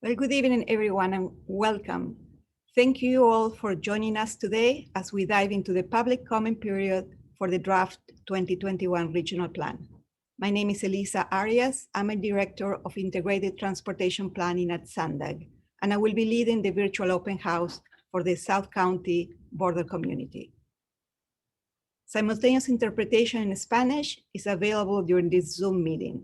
Well, good evening, everyone, and welcome. Thank you all for joining us today as we dive into the public comment period for the draft 2021 Regional Plan. My name is Elisa Arias. I'm a Director of Integrated Transportation Planning at SANDAG, and I will be leading the virtual open house for the South County border community. Simultaneous interpretation in Spanish is available during this Zoom meeting.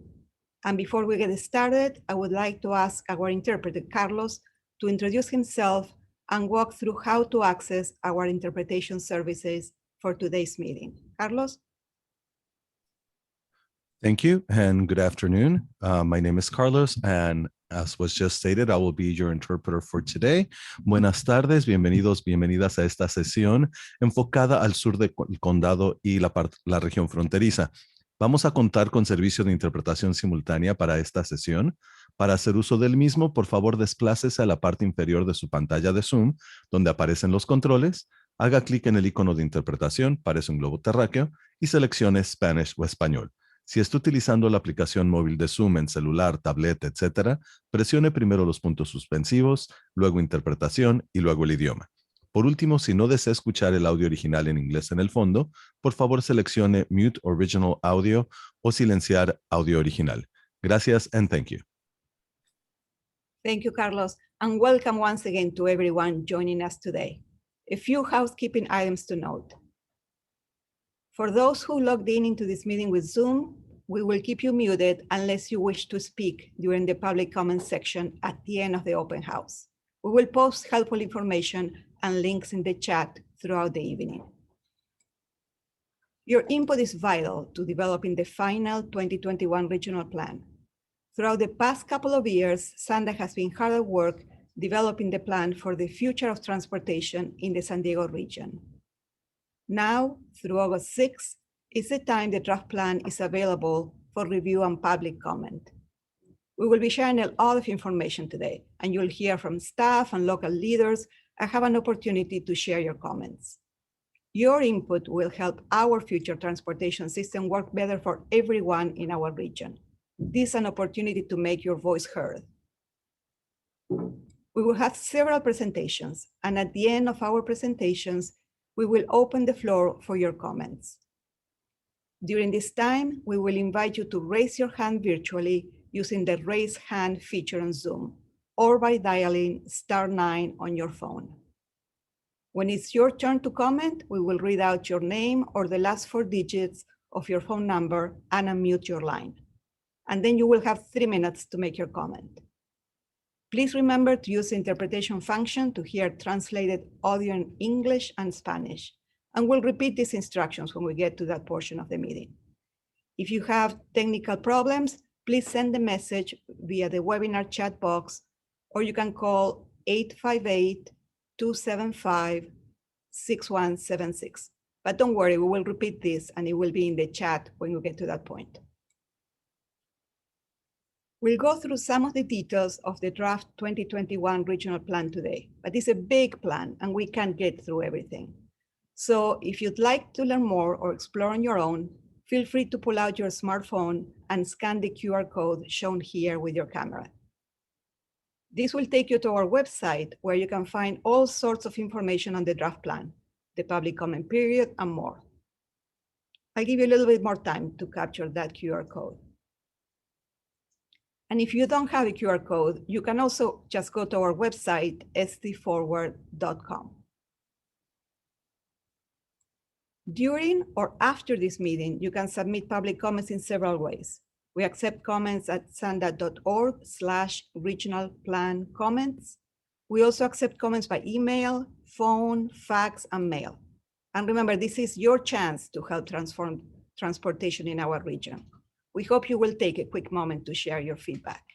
And before we get started, I would like to ask our interpreter, Carlos, to introduce himself and walk through how to access our interpretation services for today's meeting. Carlos? Thank you and good afternoon. My name is Carlos, and as was just stated, I will be your interpreter for today. Buenas tardes, bienvenidos, bienvenidas a esta sesión enfocada al sur del condado y la región fronteriza. Vamos a contar con servicio de interpretación simultánea para esta sesión. Para hacer uso del mismo, por favor, desplácese a la parte inferior de su pantalla de Zoom, donde aparecen los controles, haga clic en el icono de interpretación, parece un globo terráqueo, y seleccione Spanish o Español. Si está utilizando la aplicación móvil de Zoom en celular, tableta, etc., presione primero los puntos suspensivos, luego interpretación y luego el idioma. Por último, si no desea escuchar el audio original en inglés en el fondo, por favor seleccione Mute Original Audio o silenciar audio original. Gracias and thank you. Thank you, Carlos, and welcome once again to everyone joining us today. A few housekeeping items to note. For those who logged in into this meeting with Zoom, we will keep you muted unless you wish to speak during the public comment section at the end of the open house. We will post helpful information and links in the chat throughout the evening. Your input is vital to developing the final 2021 regional plan. Throughout the past couple of years, SANDAG has been hard at work developing the plan for the future of transportation in the San Diego region. Now, through August 6th, is the time the draft plan is available for review and public comment. We will be sharing a lot of information today, and you'll hear from staff and local leaders and have an opportunity to share your comments. Your input will help our future transportation system work better for everyone in our region. This is an opportunity to make your voice heard. We will have several presentations, and at the end of our presentations, we will open the floor for your comments. During this time, we will invite you to raise your hand virtually using the raise hand feature on Zoom, or by dialing *9 on your phone. When it's your turn to comment, we will read out your name or the last 4 digits of your phone number and unmute your line. And then you will have 3 minutes to make your comment. Please remember to use the interpretation function to hear translated audio in English and Spanish, and we'll repeat these instructions when we get to that portion of the meeting. If you have technical problems, please send a message via the webinar chat box, or you can call 858-275-6176. But don't worry, we will repeat this and it will be in the chat when we get to that point. We'll go through some of the details of the draft 2021 regional plan today, but it's a big plan and we can't get through everything. So if you'd like to learn more or explore on your own, feel free to pull out your smartphone and scan the QR code shown here with your camera. This will take you to our website where you can find all sorts of information on the draft plan, the public comment period, and more. I'll give you a little bit more time to capture that QR code. And if you don't have a QR code, you can also just go to our website, stforward.com. During or after this meeting, you can submit public comments in several ways. We accept comments at sandag.org/regionalplan-comments. We also accept comments by email, phone, fax, and mail. And remember, this is your chance to help transform transportation in our region. We hope you will take a quick moment to share your feedback.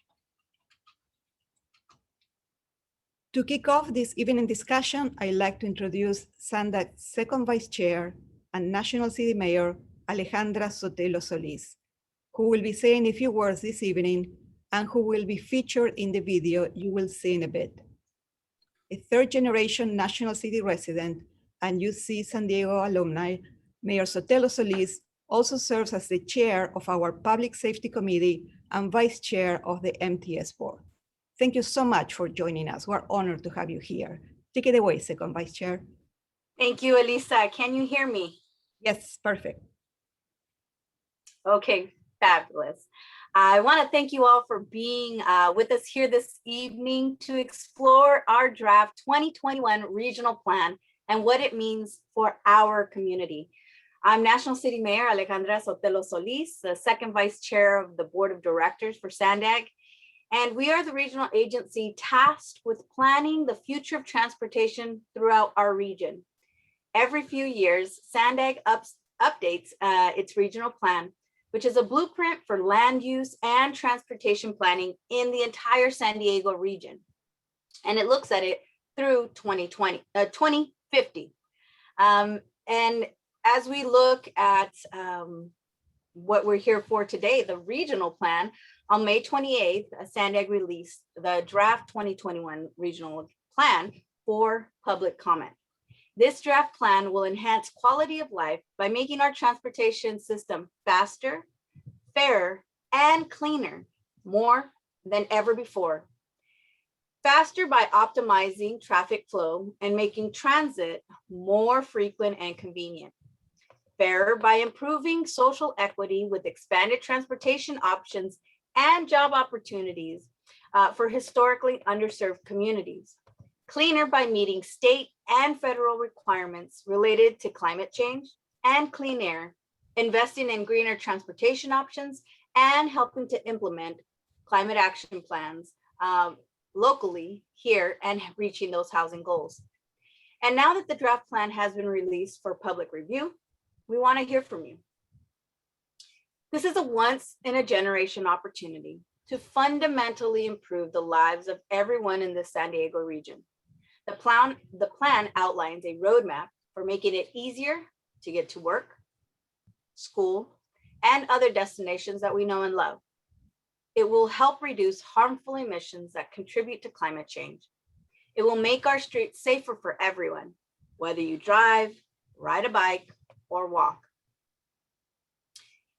To kick off this evening discussion, I'd like to introduce SANDAG's second vice chair and National City Mayor, Alejandra Sotelo Solis, who will be saying a few words this evening and who will be featured in the video you will see in a bit. A third-generation National City resident and UC San Diego alumni, Mayor Sotelo Solis also serves as the chair of our Public Safety Committee and vice chair of the MTS board. Thank you so much for joining us. We're honored to have you here. Take it away, Second Vice Chair. Thank you, Elisa. Can you hear me? Yes, perfect. Okay, fabulous. I want to thank you all for being with us here this evening to explore our draft 2021 regional plan and what it means for our community. I'm National City Mayor Alejandra Sotelo Solis, the second vice chair of the board of directors for SANDAG, and we are the regional agency tasked with planning the future of transportation throughout our region. Every few years, SANDAG updates its regional plan, which is a blueprint for land use and transportation planning in the entire San Diego region. And it looks at it through 2050. And as we look at what we're here for today, the regional plan, on May 28th, SANDAG released the draft 2021 regional plan for public comment. This draft plan will enhance quality of life by making our transportation system faster, fairer, and cleaner more than ever before. Faster by optimizing traffic flow and making transit more frequent and convenient. Fairer by improving social equity with expanded transportation options and job opportunities for historically underserved communities. Cleaner by meeting state and federal requirements related to climate change and clean air, investing in greener transportation options, and helping to implement climate action plans locally here and reaching those housing goals. And now that the draft plan has been released for public review, we want to hear from you. This is a once in a generation opportunity to fundamentally improve the lives of everyone in the San Diego region. The plan outlines a roadmap for making it easier to get to work, school, and other destinations that we know and love. It will help reduce harmful emissions that contribute to climate change. It will make our streets safer for everyone, whether you drive, ride a bike, or walk.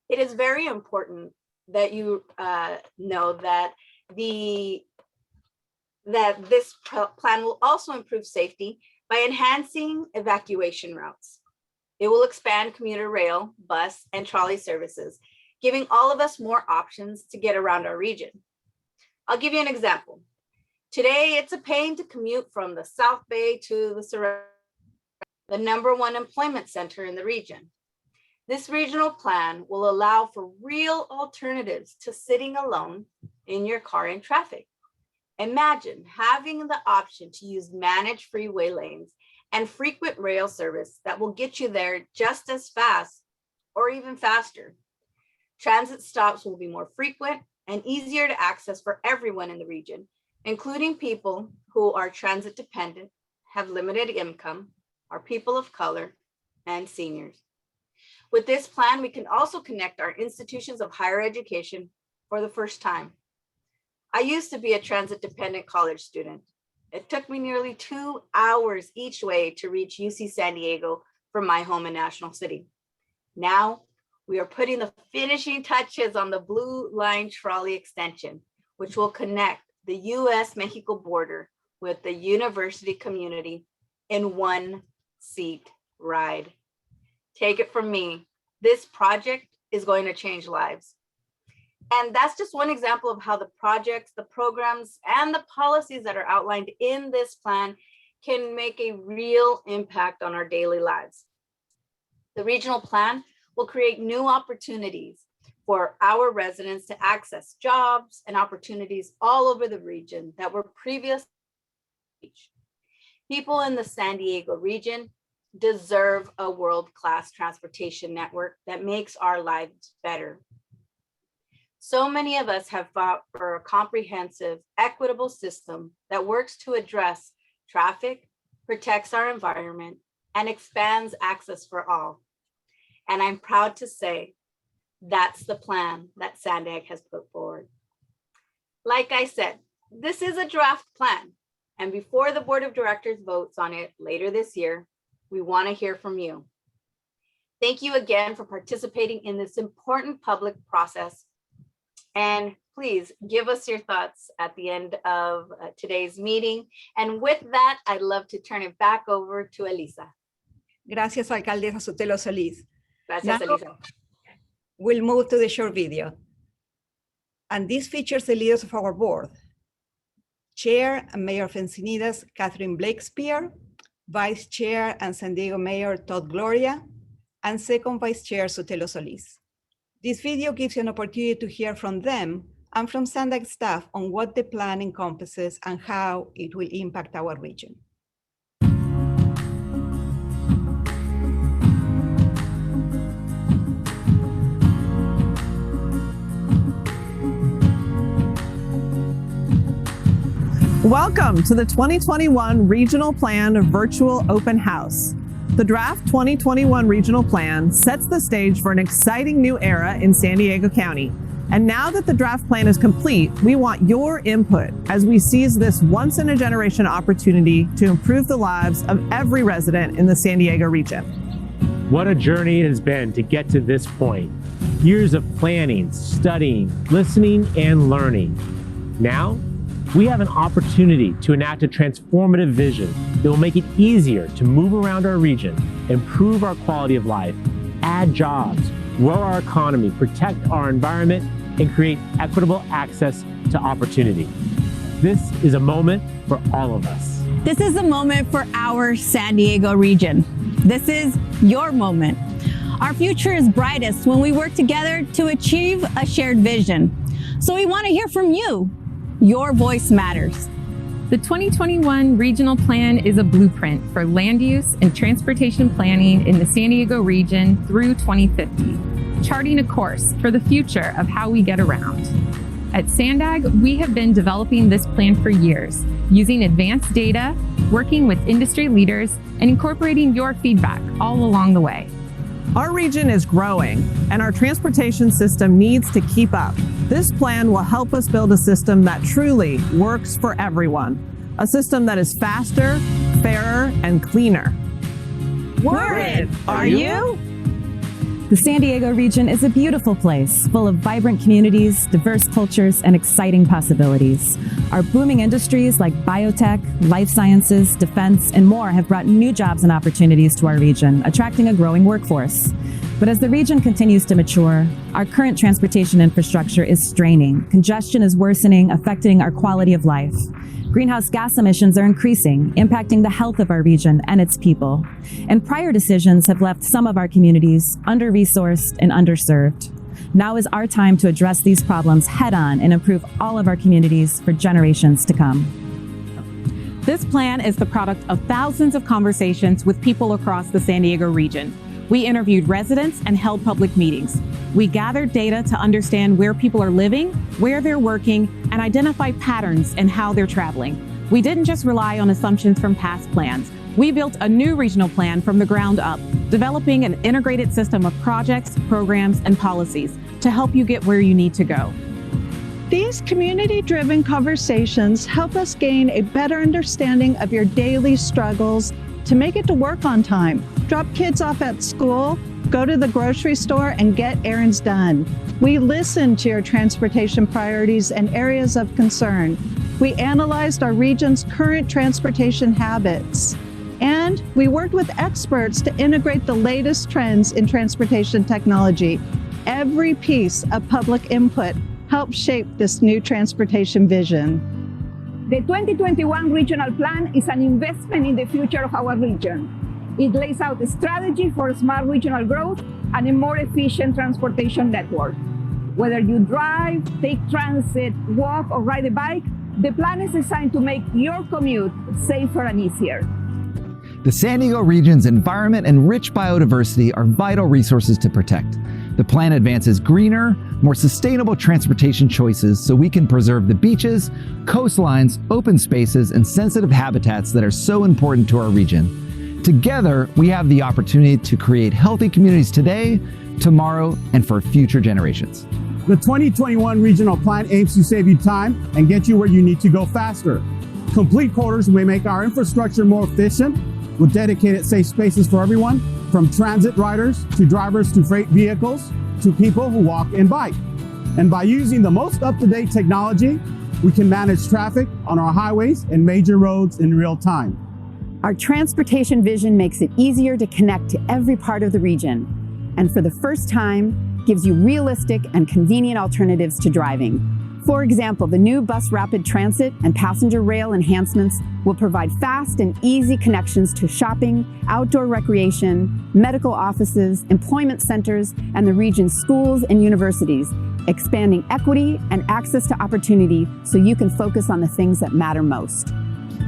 It is very important that you know that this plan will also improve safety by enhancing evacuation routes. It will expand commuter rail, bus, and trolley services, giving all of us more options to get around our region. I'll give you an example. Today, it's a pain to commute from the South Bay to the #1 employment center in the region. This regional plan will allow for real alternatives to sitting alone in your car in traffic. Imagine having the option to use managed freeway lanes and frequent rail service that will get you there just as fast or even faster. Transit stops will be more frequent and easier to access for everyone in the region, including people who are transit dependent, have limited income, are people of color, and seniors. With this plan, we can also connect our institutions of higher education for the first time. I used to be a transit dependent college student. It took me nearly 2 hours each way to reach UC San Diego from my home in National City. Now, we are putting the finishing touches on the Blue Line trolley extension, which will connect the US-Mexico border with the university community in one seat ride. Take it from me, this project is going to change lives. And that's just one example of how the projects, the programs, and the policies that are outlined in this plan can make a real impact on our daily lives. The regional plan will create new opportunities for our residents to access jobs and opportunities all over the region that were previously. People in the San Diego region deserve a world-class transportation network that makes our lives better. So many of us have fought for a comprehensive, equitable system that works to address traffic, protects our environment, and expands access for all. And I'm proud to say that's the plan that SANDAG has put forward. Like I said, this is a draft plan, and before the board of directors votes on it later this year, we want to hear from you. Thank you again for participating in this important public process. And please give us your thoughts at the end of today's meeting. And with that, I'd love to turn it back over to Elisa. Gracias, Alcaldesa Sotelo Solís. Gracias, Now, Elisa. We'll move to the short video. And this features the leaders of our board. Chair and Mayor of Encinitas, Catherine Blakespear, Vice Chair and San Diego Mayor Todd Gloria, and Second Vice Chair Sotelo Solís. This video gives you an opportunity to hear from them and from SANDAG staff on what the plan encompasses and how it will impact our region. Welcome to the 2021 Regional Plan Virtual Open House. The draft 2021 Regional Plan sets the stage for an exciting new era in San Diego County. And now that the draft plan is complete, we want your input as we seize this once-in-a-generation opportunity to improve the lives of every resident in the San Diego region. What a journey it has been to get to this point. Years of planning, studying, listening, and learning. Now, we have an opportunity to enact a transformative vision that will make it easier to move around our region, improve our quality of life, add jobs, grow our economy, protect our environment, and create equitable access to opportunity. This is a moment for all of us. This is a moment for our San Diego region. This is your moment. Our future is brightest when we work together to achieve a shared vision. So we want to hear from you. Your voice matters. The 2021 Regional Plan is a blueprint for land use and transportation planning in the San Diego region through 2050, charting a course for the future of how we get around. At SANDAG, we have been developing this plan for years, using advanced data, working with industry leaders, and incorporating your feedback all along the way. Our region is growing, and our transportation system needs to keep up. This plan will help us build a system that truly works for everyone. A system that is faster, fairer, and cleaner. We're in. Are you? The San Diego region is a beautiful place, full of vibrant communities, diverse cultures, and exciting possibilities. Our booming industries like biotech, life sciences, defense, and more have brought new jobs and opportunities to our region, attracting a growing workforce. But as the region continues to mature, our current transportation infrastructure is straining. Congestion is worsening, affecting our quality of life. Greenhouse gas emissions are increasing, impacting the health of our region and its people. And prior decisions have left some of our communities under-resourced and underserved. Now is our time to address these problems head-on and improve all of our communities for generations to come. This plan is the product of thousands of conversations with people across the San Diego region. We interviewed residents and held public meetings. We gathered data to understand where people are living, where they're working, and identify patterns in how they're traveling. We didn't just rely on assumptions from past plans. We built a new regional plan from the ground up, developing an integrated system of projects, programs, and policies to help you get where you need to go. These community-driven conversations help us gain a better understanding of your daily struggles to make it to work on time, drop kids off at school, go to the grocery store, and get errands done. We listened to your transportation priorities and areas of concern. We analyzed our region's current transportation habits. And we worked with experts to integrate the latest trends in transportation technology. Every piece of public input helped shape this new transportation vision. The 2021 Regional Plan is an investment in the future of our region. It lays out a strategy for smart regional growth and a more efficient transportation network. Whether you drive, take transit, walk, or ride a bike, the plan is designed to make your commute safer and easier. The San Diego region's environment and rich biodiversity are vital resources to protect. The plan advances greener, more sustainable transportation choices so we can preserve the beaches, coastlines, open spaces, and sensitive habitats that are so important to our region. Together, we have the opportunity to create healthy communities today, tomorrow, and for future generations. The 2021 Regional Plan aims to save you time and get you where you need to go faster. Complete quarters may make our infrastructure more efficient with dedicated safe spaces for everyone, from transit riders to drivers to freight vehicles to people who walk and bike. And by using the most up-to-date technology, we can manage traffic on our highways and major roads in real time. Our transportation vision makes it easier to connect to every part of the region, and for the first time, gives you realistic and convenient alternatives to driving. For example, the new bus rapid transit and passenger rail enhancements will provide fast and easy connections to shopping, outdoor recreation, medical offices, employment centers, and the region's schools and universities, expanding equity and access to opportunity so you can focus on the things that matter most.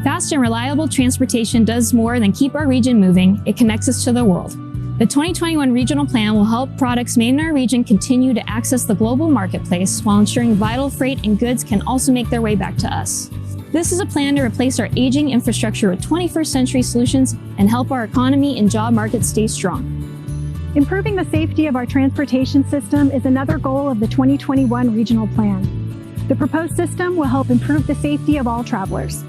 Fast and reliable transportation does more than keep our region moving, it connects us to the world. The 2021 Regional Plan will help products made in our region continue to access the global marketplace while ensuring vital freight and goods can also make their way back to us. This is a plan to replace our aging infrastructure with 21st century solutions and help our economy and job market stay strong. Improving the safety of our transportation system is another goal of the 2021 Regional Plan. The proposed system will help improve the safety of all travelers.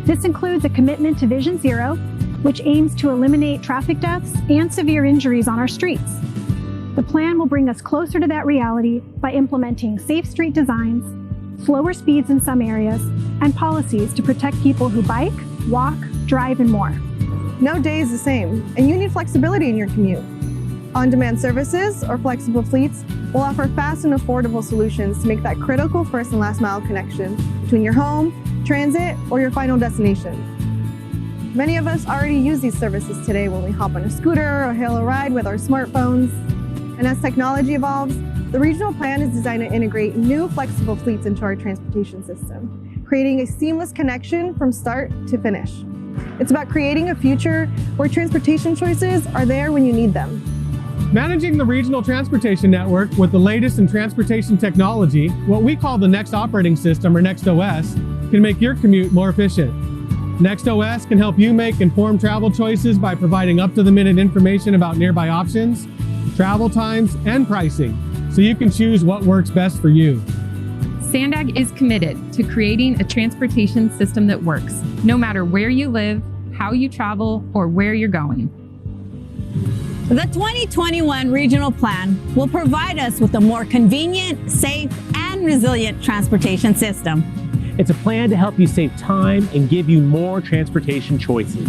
This includes a commitment to Vision Zero, which aims to eliminate traffic deaths and severe injuries on our streets. The plan will bring us closer to that reality by implementing safe street designs, slower speeds in some areas, and policies to protect people who bike, walk, drive, and more. No day is the same, and you need flexibility in your commute. On-demand services or flexible fleets will offer fast and affordable solutions to make that critical first and last mile connection between your home, transit, or your final destination. Many of us already use these services today when we hop on a scooter or hail a ride with our smartphones. And as technology evolves, the regional plan is designed to integrate new flexible fleets into our transportation system, creating a seamless connection from start to finish. It's about creating a future where transportation choices are there when you need them. Managing the regional transportation network with the latest in transportation technology, what we call the Next Operating System or Next OS, can make your commute more efficient. Next OS can help you make informed travel choices by providing up-to-the-minute information about nearby options, travel times, and pricing, so you can choose what works best for you. SANDAG is committed to creating a transportation system that works, no matter where you live, how you travel, or where you're going. The 2021 Regional Plan will provide us with a more convenient, safe, and resilient transportation system. It's a plan to help you save time and give you more transportation choices.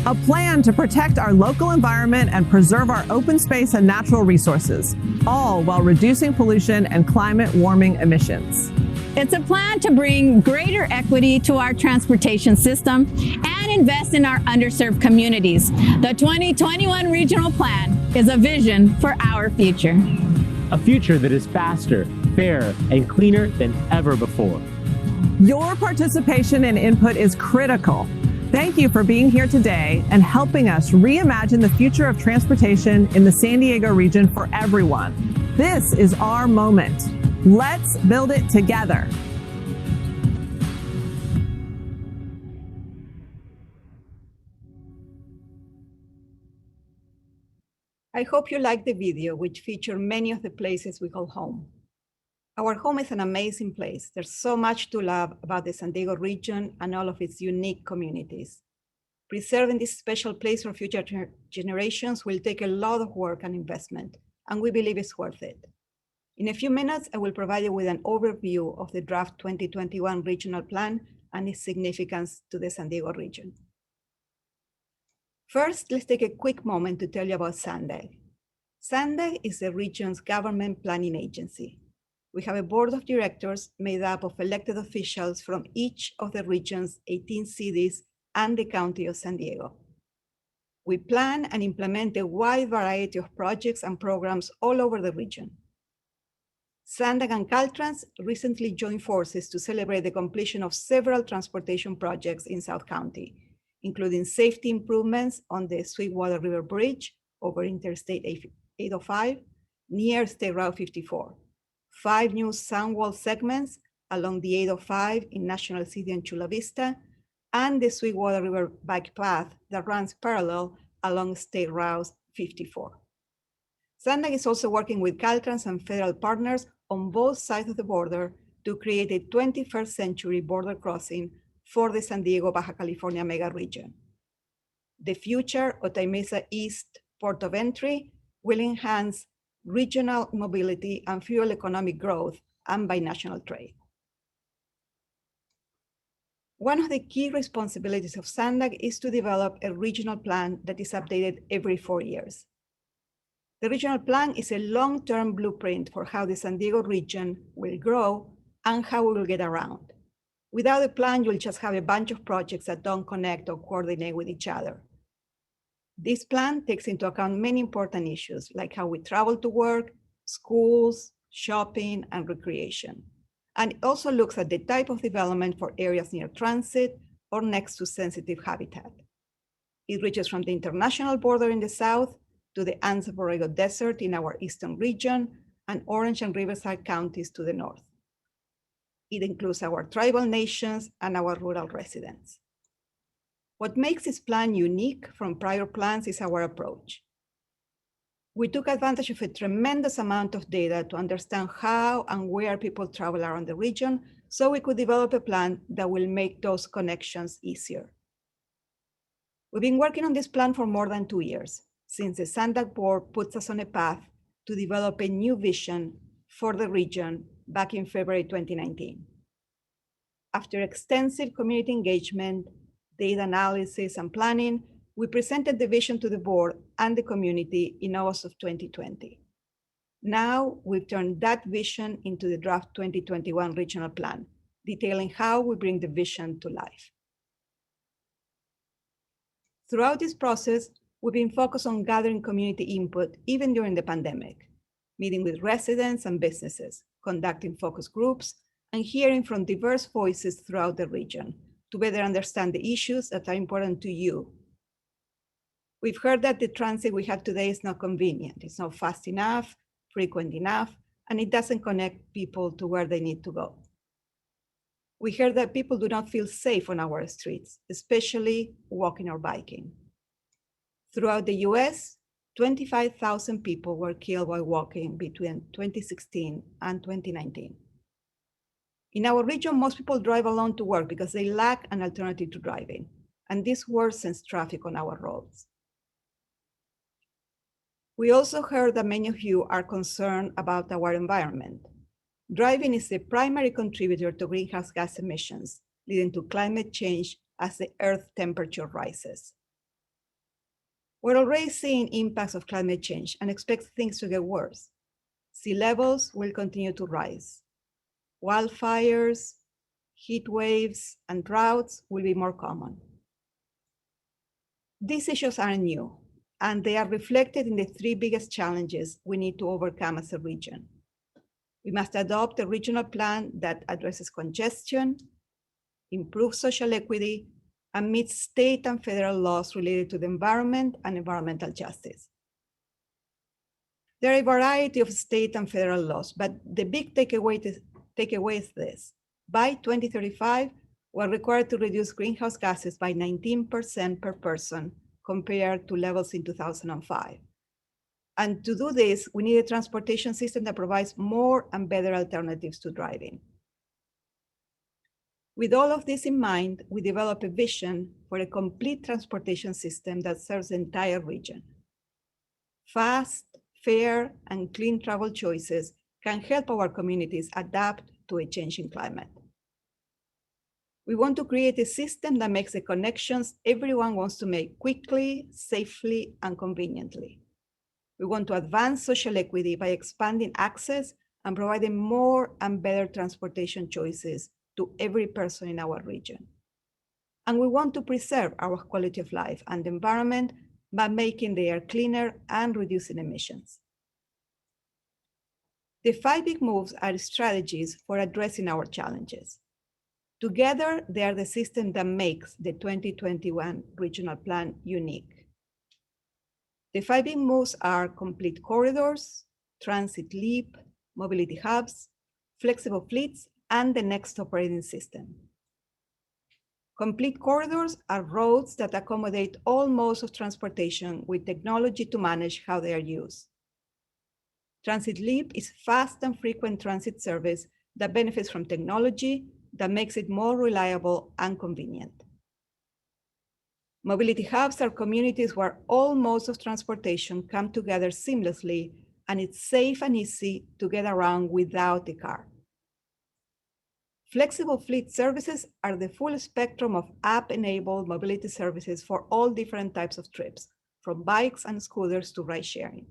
A plan to protect our local environment and preserve our open space and natural resources, all while reducing pollution and climate warming emissions. It's a plan to bring greater equity to our transportation system and invest in our underserved communities. The 2021 Regional Plan is a vision for our future. A future that is faster, fairer, and cleaner than ever before. Your participation and input is critical. Thank you for being here today and helping us reimagine the future of transportation in the San Diego region for everyone. This is our moment. Let's build it together. I hope you liked the video, which featured many of the places we call home. Our home is an amazing place. There's so much to love about the San Diego region and all of its unique communities. Preserving this special place for future generations will take a lot of work and investment, and we believe it's worth it. In a few minutes, I will provide you with an overview of the draft 2021 Regional Plan and its significance to the San Diego region. First, let's take a quick moment to tell you about SANDAG. SANDAG is the region's government planning agency. We have a board of directors made up of elected officials from each of the region's 18 cities and the county of San Diego. We plan and implement a wide variety of projects and programs all over the region. SANDAG and Caltrans recently joined forces to celebrate the completion of several transportation projects in South County, including safety improvements on the Sweetwater River Bridge over Interstate 805 near State Route 54, 5 new soundwall segments along the 805 in National City and Chula Vista, and the Sweetwater River bike path that runs parallel along State Route 54. SANDAG is also working with Caltrans and federal partners on both sides of the border to create a 21st century border crossing for the San Diego, Baja California mega region. The future Otay Mesa East port of entry will enhance regional mobility, and fuel economic growth, and binational trade. One of the key responsibilities of SANDAG is to develop a regional plan that is updated every 4 years. The regional plan is a long-term blueprint for how the San Diego region will grow and how we will get around. Without a plan, you'll just have a bunch of projects that don't connect or coordinate with each other. This plan takes into account many important issues, like how we travel to work, schools, shopping, and recreation. And it also looks at the type of development for areas near transit or next to sensitive habitat. It reaches from the international border in the south to the Andes of Borrego Desert in our eastern region and Orange and Riverside counties to the north. It includes our tribal nations and our rural residents. What makes this plan unique from prior plans is our approach. We took advantage of a tremendous amount of data to understand how and where people travel around the region, so we could develop a plan that will make those connections easier. We've been working on this plan for more than 2 years, since the SANDAG board puts us on a path to develop a new vision for the region back in February 2019. After extensive community engagement, data analysis, and planning, we presented the vision to the board and the community in August of 2020. Now we've turned that vision into the draft 2021 regional plan, detailing how we bring the vision to life. Throughout this process, we've been focused on gathering community input even during the pandemic, meeting with residents and businesses, conducting focus groups, and hearing from diverse voices throughout the region to better understand the issues that are important to you. We've heard that the transit we have today is not convenient. It's not fast enough, frequent enough, and it doesn't connect people to where they need to go. We heard that people do not feel safe on our streets, especially walking or biking. Throughout the US, 25,000 people were killed while walking between 2016 and 2019. In our region, most people drive alone to work because they lack an alternative to driving, and this worsens traffic on our roads. We also heard that many of you are concerned about our environment. Driving is the primary contributor to greenhouse gas emissions, leading to climate change as the Earth temperature rises. We're already seeing impacts of climate change and expect things to get worse. Sea levels will continue to rise. Wildfires, heat waves, and droughts will be more common. These issues aren't new, and they are reflected in the 3 biggest challenges we need to overcome as a region. We must adopt a regional plan that addresses congestion, improves social equity, and meets state and federal laws related to the environment and environmental justice. There are a variety of state and federal laws, but the big takeaway is this. By 2035, we're required to reduce greenhouse gases by 19% per person compared to levels in 2005. And to do this, we need a transportation system that provides more and better alternatives to driving. With all of this in mind, we develop a vision for a complete transportation system that serves the entire region. Fast, fair, and clean travel choices can help our communities adapt to a changing climate. We want to create a system that makes the connections everyone wants to make quickly, safely, and conveniently. We want to advance social equity by expanding access and providing more and better transportation choices to every person in our region. And we want to preserve our quality of life and environment by making the air cleaner and reducing emissions. The 5 big moves are strategies for addressing our challenges. Together, they are the system that makes the 2021 regional plan unique. The 5 big moves are complete corridors, transit leap, mobility hubs, flexible fleets, and the next operating system. Complete corridors are roads that accommodate all modes of transportation with technology to manage how they are used. Transit Leap is fast and frequent transit service that benefits from technology that makes it more reliable and convenient. Mobility hubs are communities where all modes of transportation come together seamlessly and it's safe and easy to get around without a car. Flexible fleet services are the full spectrum of app-enabled mobility services for all different types of trips, from bikes and scooters to ride sharing.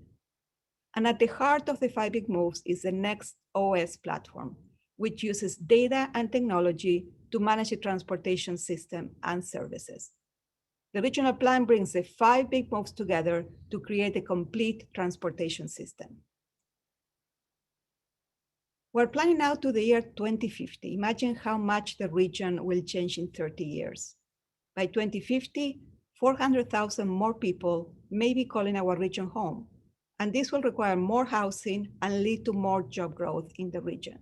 And at the heart of the 5 big moves is the Next OS platform, which uses data and technology to manage the transportation system and services. The regional plan brings the 5 big moves together to create a complete transportation system. We're planning out to the year 2050. Imagine how much the region will change in 30 years. By 2050, 400,000 more people may be calling our region home, and this will require more housing and lead to more job growth in the region.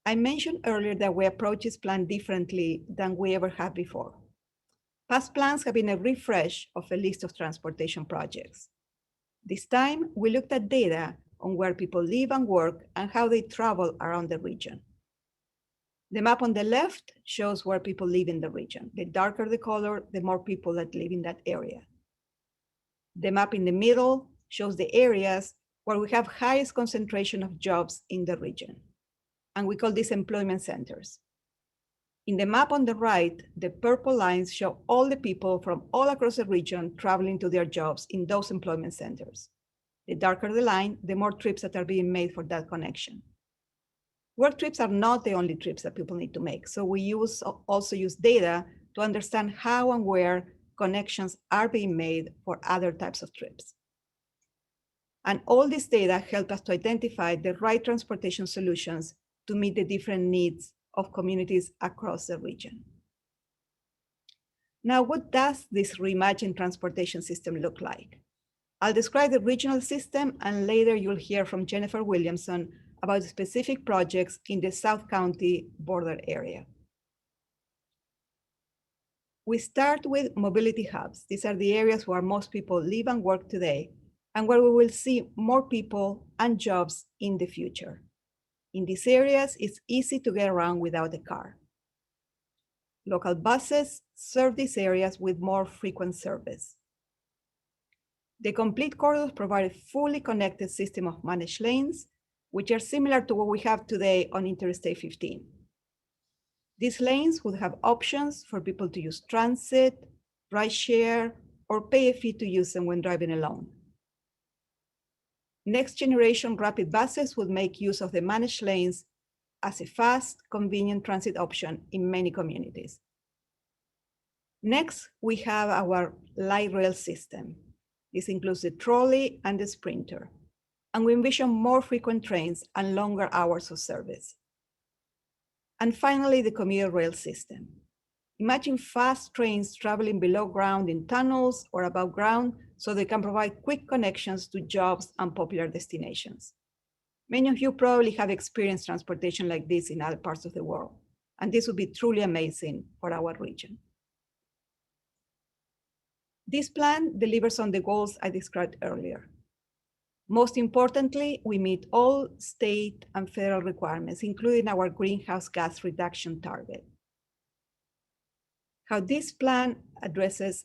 I mentioned earlier that we approach this plan differently than we ever have before. Past plans have been a refresh of a list of transportation projects. This time, we looked at data on where people live and work and how they travel around the region. The map on the left shows where people live in the region. The darker the color, the more people that live in that area. The map in the middle shows the areas where we have highest concentration of jobs in the region, and we call these employment centers. In the map on the right, the purple lines show all the people from all across the region traveling to their jobs in those employment centers. The darker the line, the more trips that are being made for that connection. Work trips are not the only trips that people need to make, so we also use data to understand how and where connections are being made for other types of trips. And all this data help us to identify the right transportation solutions to meet the different needs of communities across the region. Now, what does this reimagined transportation system look like? I'll describe the regional system, and later you'll hear from Jennifer Williamson about specific projects in the South County border area. We start with mobility hubs. These are the areas where most people live and work today, and where we will see more people and jobs in the future. In these areas, it's easy to get around without a car. Local buses serve these areas with more frequent service. The complete corridors provide a fully connected system of managed lanes, which are similar to what we have today on Interstate 15. These lanes would have options for people to use transit, rideshare, or pay a fee to use them when driving alone. Next generation rapid buses would make use of the managed lanes as a fast, convenient transit option in many communities. Next, we have our light rail system. This includes the trolley and the sprinter, and we envision more frequent trains and longer hours of service. And finally, the commuter rail system. Imagine fast trains traveling below ground in tunnels or above ground so they can provide quick connections to jobs and popular destinations. Many of you probably have experienced transportation like this in other parts of the world, and this would be truly amazing for our region. This plan delivers on the goals I described earlier. Most importantly, we meet all state and federal requirements, including our greenhouse gas reduction target. How this plan addresses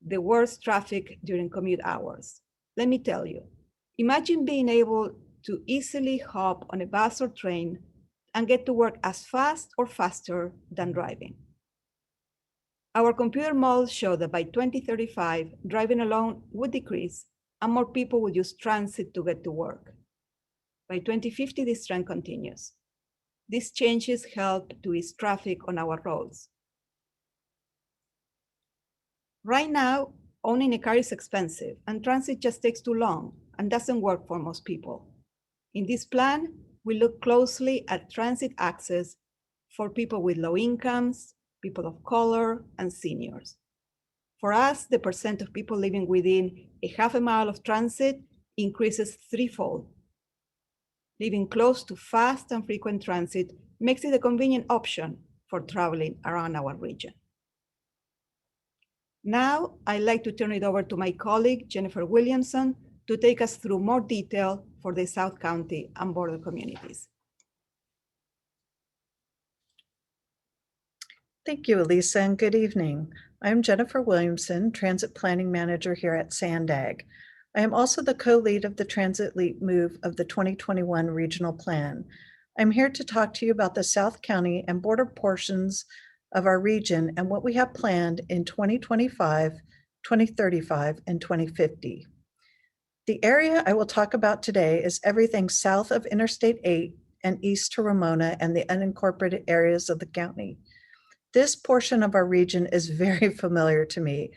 the worst traffic during commute hours. Let me tell you, imagine being able to easily hop on a bus or train and get to work as fast or faster than driving. Our computer models show that by 2035, driving alone would decrease and more people would use transit to get to work. By 2050, this trend continues. These changes help to ease traffic on our roads. Right now, owning a car is expensive, and transit just takes too long and doesn't work for most people. In this plan, we look closely at transit access for people with low incomes, people of color, and seniors. For us, the percent of people living within a half a mile of transit increases threefold. Living close to fast and frequent transit makes it a convenient option for traveling around our region. Now, I'd like to turn it over to my colleague, Jennifer Williamson, to take us through more detail for the South County and border communities. Thank you, Elisa, and good evening. I'm Jennifer Williamson, Transit Planning Manager here at SANDAG. I am also the co-lead of the Transit Leap Move of the 2021 Regional Plan. I'm here to talk to you about the South County and border portions of our region and what we have planned in 2025, 2035, and 2050. The area I will talk about today is everything south of Interstate 8 and east to Ramona and the unincorporated areas of the county. This portion of our region is very familiar to me.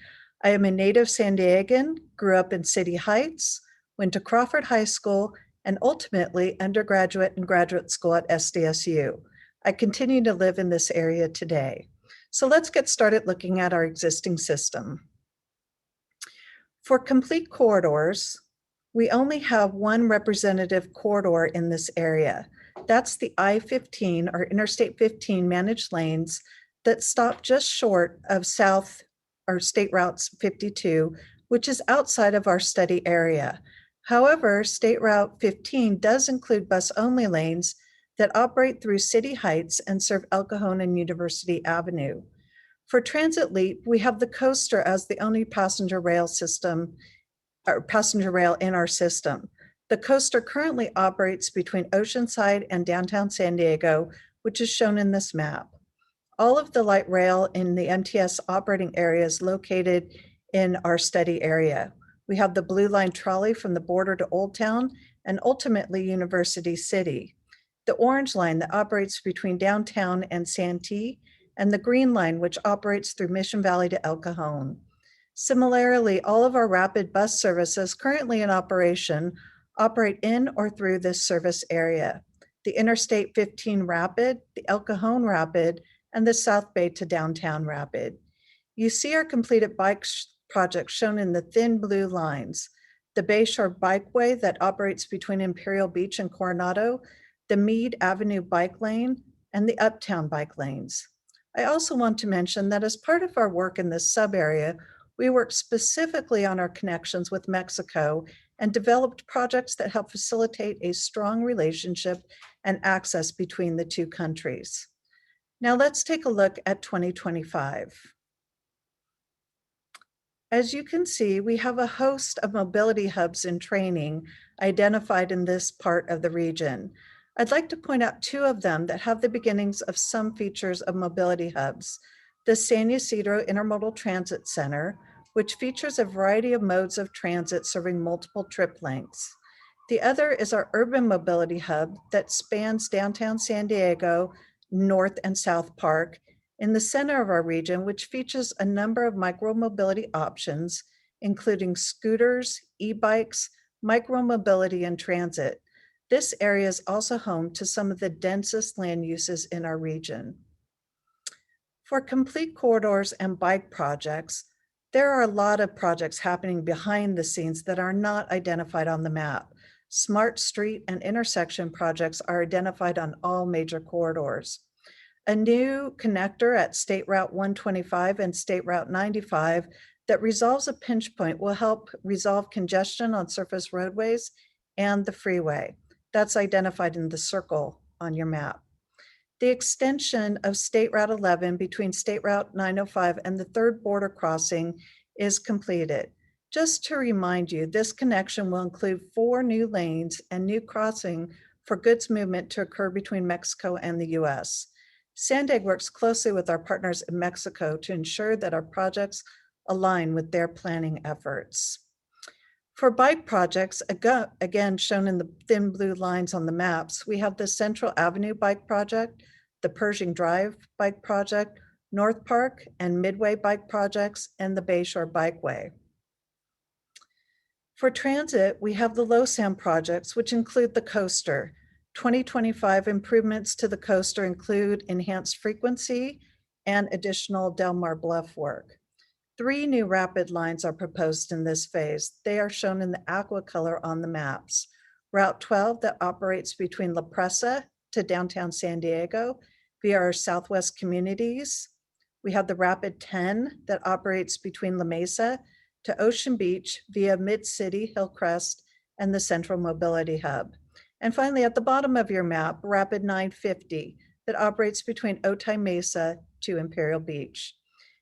I am a native San Diegan, grew up in City Heights, went to Crawford High School, and ultimately undergraduate and graduate school at SDSU. I continue to live in this area today. So let's get started looking at our existing system. For complete corridors, we only have one representative corridor in this area. That's the I-15 or Interstate 15 managed lanes that stop just short of South or State Route 52, which is outside of our study area. However, State Route 15 does include bus-only lanes that operate through City Heights and serve El Cajon and University Avenue. For Transit Leap, we have the coaster as the only passenger rail system, or passenger rail in our system. The coaster currently operates between Oceanside and downtown San Diego, which is shown in this map. All of the light rail in the MTS operating area is located in our study area. We have the Blue Line trolley from the border to Old Town and ultimately University City. The Orange Line that operates between downtown and Santee, and the Green Line, which operates through Mission Valley to El Cajon. Similarly, all of our rapid bus services currently in operation operate in or through this service area. The Interstate 15 Rapid, the El Cajon Rapid, and the South Bay to Downtown Rapid. You see our completed bike projects shown in the thin blue lines. The Bayshore Bikeway that operates between Imperial Beach and Coronado, the Meade Avenue Bike Lane, and the Uptown Bike Lanes. I also want to mention that as part of our work in this sub-area, we worked specifically on our connections with Mexico and developed projects that help facilitate a strong relationship and access between the two countries. Now let's take a look at 2025. As you can see, we have a host of mobility hubs in training identified in this part of the region. I'd like to point out two of them that have the beginnings of some features of mobility hubs. The San Ysidro Intermodal Transit Center, which features a variety of modes of transit serving multiple trip lengths. The other is our urban mobility hub that spans downtown San Diego, North and South Park, in the center of our region, which features a number of micromobility options, including scooters, e-bikes, micromobility, and transit. This area is also home to some of the densest land uses in our region. For complete corridors and bike projects, there are a lot of projects happening behind the scenes that are not identified on the map. Smart street and intersection projects are identified on all major corridors. A new connector at State Route 125 and State Route 95 that resolves a pinch point will help resolve congestion on surface roadways and the freeway. That's identified in the circle on your map. The extension of State Route 11 between State Route 905 and the third border crossing is completed. Just to remind you, this connection will include 4 new lanes and new crossing for goods movement to occur between Mexico and the US. SANDAG works closely with our partners in Mexico to ensure that our projects align with their planning efforts. For bike projects, again shown in the thin blue lines on the maps, we have the Central Avenue Bike Project, the Pershing Drive Bike Project, North Park and Midway Bike Projects, and the Bayshore Bikeway. For transit, we have the LoSAN projects, which include the coaster. 2025 improvements to the coaster include enhanced frequency and additional Del Mar Bluff work. 3 new rapid lines are proposed in this phase. They are shown in the aqua color on the maps. Route 12 that operates between La Presa to downtown San Diego via our Southwest communities. We have the Rapid 10 that operates between La Mesa to Ocean Beach via Mid-City, Hillcrest, and the Central Mobility Hub. And finally, at the bottom of your map, Rapid 950 that operates between Otay Mesa to Imperial Beach.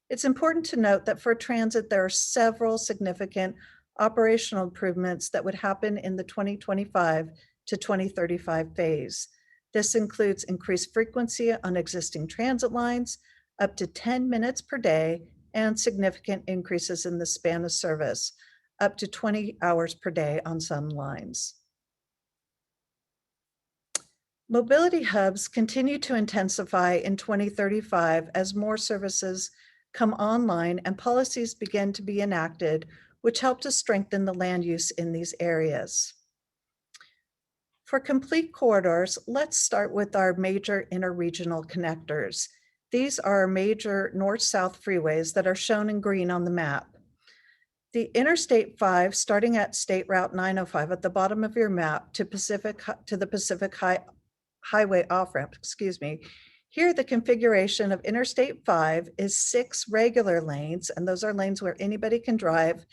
It's important to note that for transit, there are several significant operational improvements that would happen in the 2025 to 2035 phase. This includes increased frequency on existing transit lines, up to 10 minutes per day, and significant increases in the span of service, up to 20 hours per day on some lines. Mobility hubs continue to intensify in 2035 as more services come online and policies begin to be enacted, which help to strengthen the land use in these areas. For complete corridors, let's start with our major interregional connectors. These are major north-south freeways that are shown in green on the map. The Interstate 5, starting at State Route 905 at the bottom of your map to the Pacific Highway off-ramp, Here, the configuration of Interstate 5 is 6 regular lanes, and those are lanes where anybody can drive,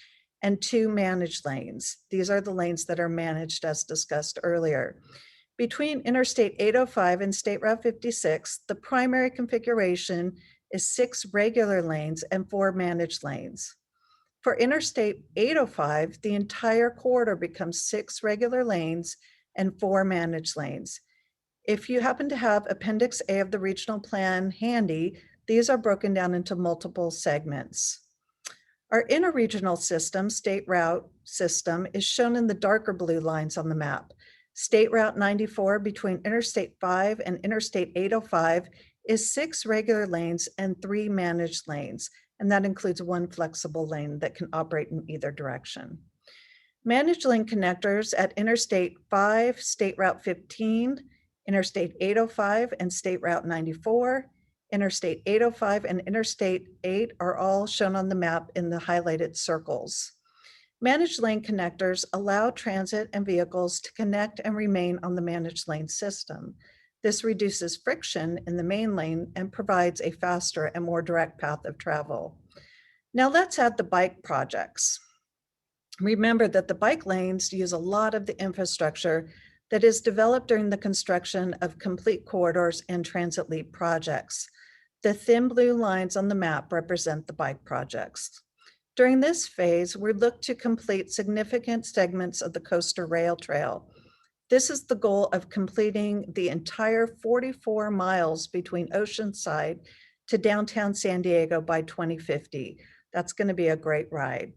and 2 managed lanes. These are the lanes that are managed as discussed earlier. Between Interstate 805 and State Route 56, the primary configuration is 6 regular lanes and 4 managed lanes. For Interstate 805, the entire corridor becomes 6 regular lanes and 4 managed lanes. If you happen to have Appendix A of the regional plan handy, these are broken down into multiple segments. Our interregional system, State Route system, is shown in the darker blue lines on the map. State Route 94 between Interstate 5 and Interstate 805 is 6 regular lanes and 3 managed lanes, and that includes 1 flexible lane that can operate in either direction. Managed lane connectors at Interstate 5, State Route 15, Interstate 805 and State Route 94, Interstate 805 and Interstate 8 are all shown on the map in the highlighted circles. Managed lane connectors allow transit and vehicles to connect and remain on the managed lane system. This reduces friction in the main lane and provides a faster and more direct path of travel. Now let's add the bike projects. Remember that the bike lanes use a lot of the infrastructure that is developed during the construction of complete corridors and transit leap projects. The thin blue lines on the map represent the bike projects. During this phase, we look to complete significant segments of the Coastal Rail Trail. This is the goal of completing the entire 44 miles between Oceanside to downtown San Diego by 2050. That's going to be a great ride.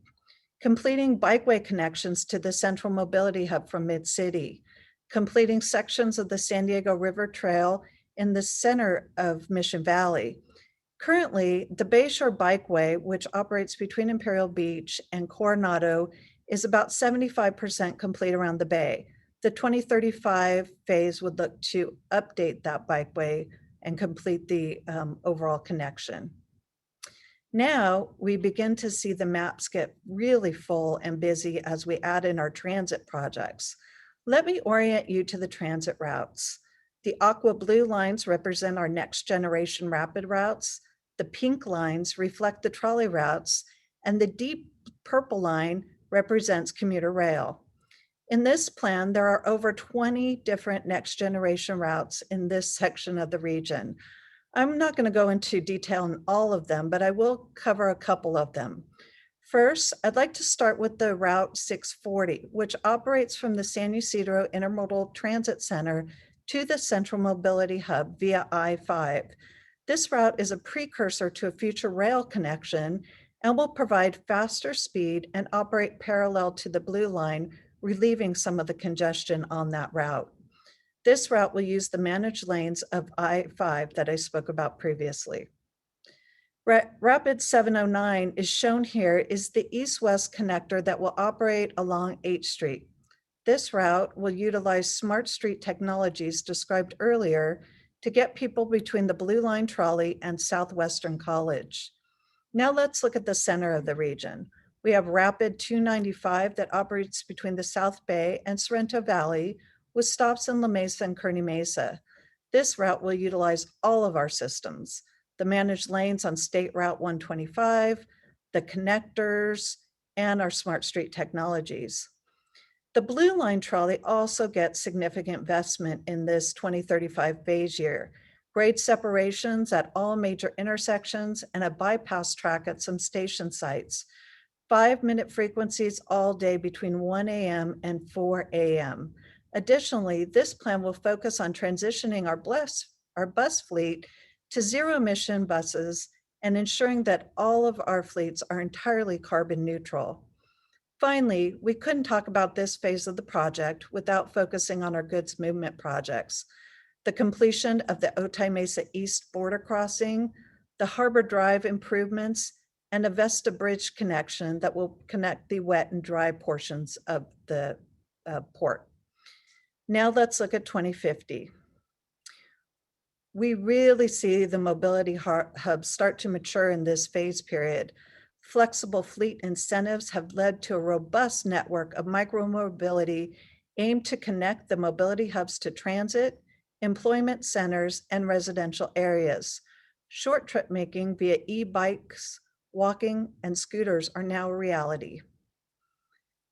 Completing bikeway connections to the Central Mobility Hub from Mid-City. Completing sections of the San Diego River Trail in the center of Mission Valley. Currently, the Bayshore Bikeway, which operates between Imperial Beach and Coronado, is about 75% complete around the bay. The 2035 phase would look to update that bikeway and complete the overall connection. Now we begin to see the maps get really full and busy as we add in our transit projects. Let me orient you to the transit routes. The aqua blue lines represent our next generation rapid routes. The pink lines reflect the trolley routes, and the deep purple line represents commuter rail. In this plan, there are over 20 different next generation routes in this section of the region. I'm not going to go into detail on all of them, but I will cover a couple of them. First, I'd like to start with the Route 640, which operates from the San Ysidro Intermodal Transit Center to the Central Mobility Hub via I-5. This route is a precursor to a future rail connection and will provide faster speed and operate parallel to the blue line, relieving some of the congestion on that route. This route will use the managed lanes of I-5 that I spoke about previously. Rapid 709 is shown here is the east-west connector that will operate along H Street. This route will utilize smart street technologies described earlier to get people between the Blue Line Trolley and Southwestern College. Now let's look at the center of the region. We have Rapid 295 that operates between the South Bay and Sorrento Valley with stops in La Mesa and Kearny Mesa. This route will utilize all of our systems, the managed lanes on State Route 125, the connectors, and our smart street technologies. The Blue Line Trolley also gets significant investment in this 2035 phase year, grade separations at all major intersections and a bypass track at some station sites. 5-minute frequencies all day between 1 a.m. and 4 a.m. Additionally, this plan will focus on transitioning our bus fleet to zero-emission buses and ensuring that all of our fleets are entirely carbon neutral. Finally, we couldn't talk about this phase of the project without focusing on our goods movement projects. The completion of the Otay Mesa East border crossing, the Harbor Drive improvements, and a Vesta Bridge connection that will connect the wet and dry portions of the port. Now let's look at 2050. We really see the mobility hubs start to mature in this phase period. Flexible fleet incentives have led to a robust network of micromobility aimed to connect the mobility hubs to transit, employment centers, and residential areas. Short trip making via e-bikes, walking, and scooters are now a reality.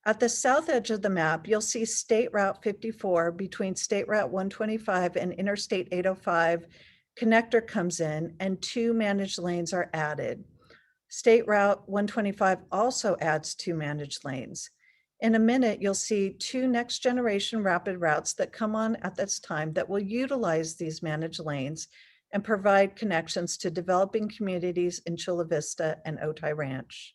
At the south edge of the map, you'll see State Route 54 between State Route 125 and Interstate 805 connector comes in and 2 managed lanes are added. State Route 125 also adds 2 managed lanes. In a minute, you'll see 2 next generation rapid routes that come on at this time that will utilize these managed lanes and provide connections to developing communities in Chula Vista and Otay Ranch.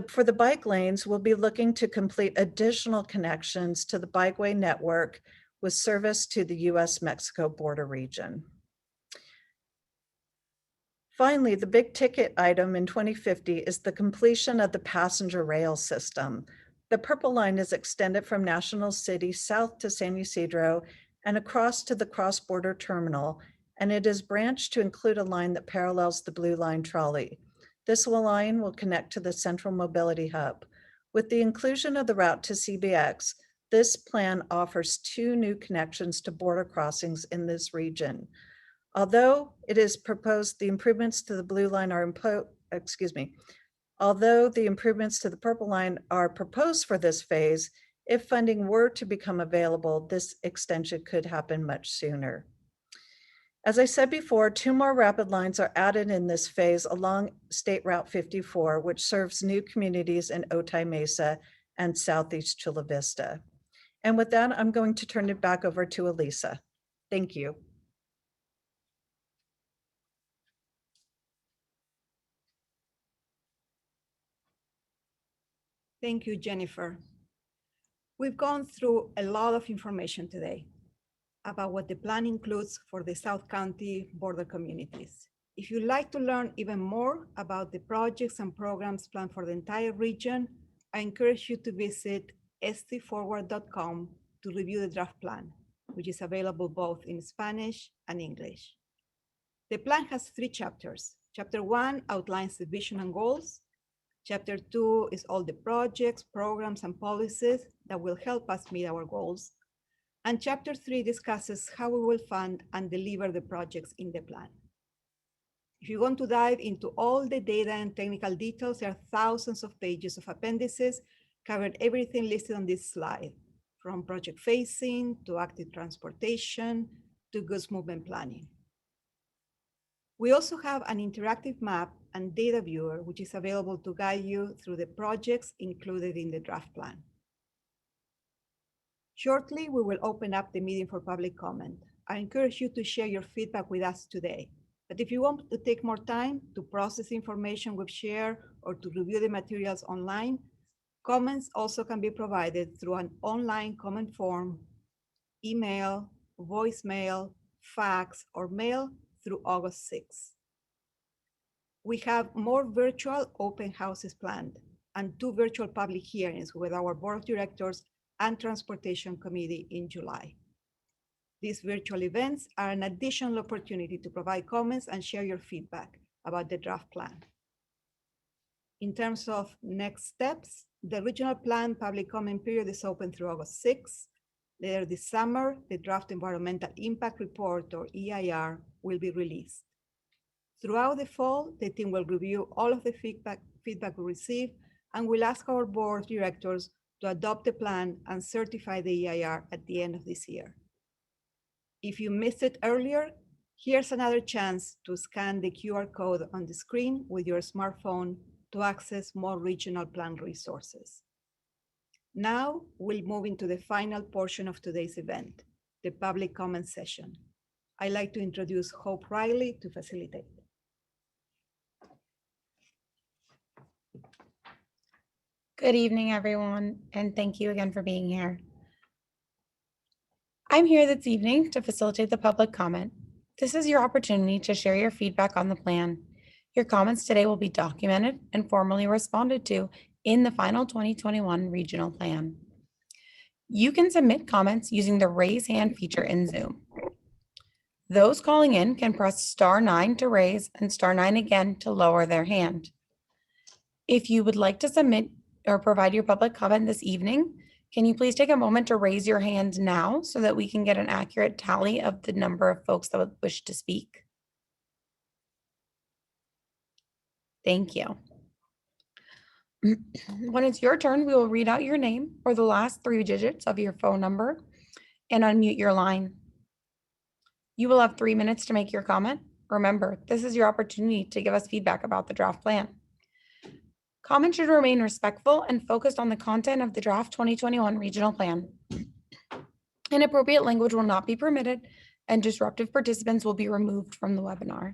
For the bike lanes, we'll be looking to complete additional connections to the bikeway network with service to the US-Mexico border region. Finally, the big ticket item in 2050 is the completion of the passenger rail system. The Purple Line is extended from National City south to San Ysidro and across to the cross-border terminal, and it is branched to include a line that parallels the Blue Line trolley. This line will connect to the Central Mobility Hub. With the inclusion of the route to CBX, this plan offers 2 new connections to border crossings in this region. Although it is proposed the improvements to the Blue Line are although the improvements to the Purple Line are proposed for this phase, if funding were to become available, this extension could happen much sooner. As I said before, 2 more rapid lines are added in this phase along State Route 54, which serves new communities in Otay Mesa and Southeast Chula Vista. And with that, I'm going to turn it back over to Elisa. Thank you. Thank you, Jennifer. We've gone through a lot of information today about what the plan includes for the South County border communities. If you'd like to learn even more about the projects and programs planned for the entire region, I encourage you to visit stforward.com to review the draft plan, which is available both in Spanish and English. The plan has 3 chapters. Chapter 1 outlines the vision and goals. Chapter 2 is all the projects, programs, and policies that will help us meet our goals. And Chapter 3 discusses how we will fund and deliver the projects in the plan. If you want to dive into all the data and technical details, there are thousands of pages of appendices covering everything listed on this slide, from project phasing to active transportation to goods movement planning. We also have an interactive map and data viewer, which is available to guide you through the projects included in the draft plan. Shortly, we will open up the meeting for public comment. I encourage you to share your feedback with us today. But if you want to take more time to process information we've shared or to review the materials online, comments also can be provided through an online comment form, email, voicemail, fax, or mail through August 6th. We have more virtual open houses planned and 2 virtual public hearings with our board of directors and Transportation Committee in July. These virtual events are an additional opportunity to provide comments and share your feedback about the draft plan. In terms of next steps, the regional plan public comment period is open through August 6th. Later this summer, the draft environmental impact report, or EIR, will be released. Throughout the fall, the team will review all of the feedback we receive and will ask our board of directors to adopt the plan and certify the EIR at the end of this year. If you missed it earlier, here's another chance to scan the QR code on the screen with your smartphone to access more regional plan resources. Now we'll move into the final portion of today's event, the public comment session. I'd like to introduce Hope Riley to facilitate. Good evening, everyone, and thank you again for being here. I'm here this evening to facilitate the public comment. This is your opportunity to share your feedback on the plan. Your comments today will be documented and formally responded to in the final 2021 regional plan. You can submit comments using the raise hand feature in Zoom. Those calling in can press *9 to raise and *9 again to lower their hand. If you would like to submit or provide your public comment this evening, can you please take a moment to raise your hand now so that we can get an accurate tally of the number of folks that would wish to speak? Thank you. When it's your turn, we will read out your name or the last 3 digits of your phone number and unmute your line. You will have 3 minutes to make your comment. Remember, this is your opportunity to give us feedback about the draft plan. Comments should remain respectful and focused on the content of the draft 2021 regional plan. Inappropriate language will not be permitted, and disruptive participants will be removed from the webinar.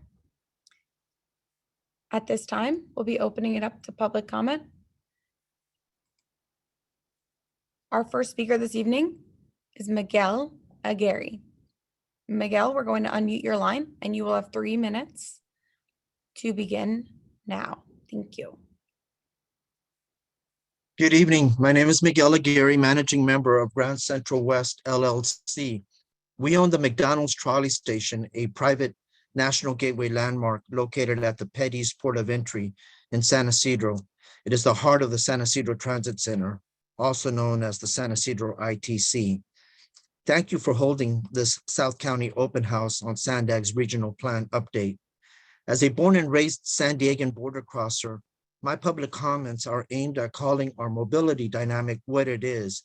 At this time, we'll be opening it up to public comment. Our first speaker this evening is Miguel Aguirre. Miguel, we're going to unmute your line, and you will have 3 minutes to begin now. Thank you. Good evening. My name is Miguel Aguirre, managing member of Grand Central West LLC. We own the McDonald's Trolley Station, a private National Gateway landmark located at the Petty's Port of Entry in San Isidro. It is the heart of the San Isidro Transit Center, also known as the San Isidro ITC. Thank you for holding this South County open house on SANDAG's regional plan update. As a born and raised San Diegan border crosser, my public comments are aimed at calling our mobility dynamic what it is,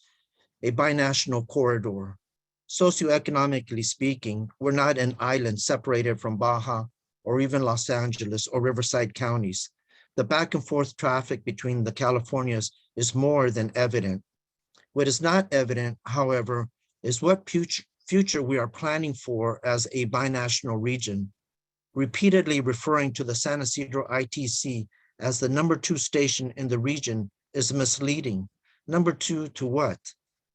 a binational corridor. Socioeconomically speaking, we're not an island separated from Baja or even Los Angeles or Riverside counties. The back and forth traffic between the Californias is more than evident. What is not evident, however, is what future we are planning for as a binational region. Repeatedly referring to the San Isidro ITC as the number 2 station in the region is misleading. Number 2 to what?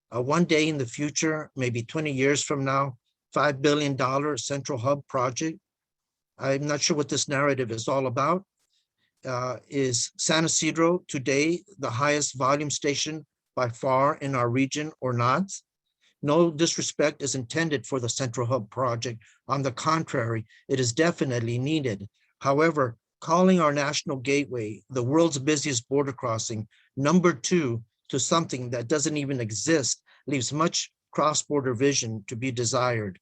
One day in the future, maybe 20 years from now, $5 billion central hub project. I'm not sure what this narrative is all about. Is San Isidro today the highest volume station by far in our region or not? No disrespect is intended for the central hub project. On the contrary, it is definitely needed. However, calling our national gateway, the world's busiest border crossing, number 2 to something that doesn't even exist leaves much cross-border vision to be desired.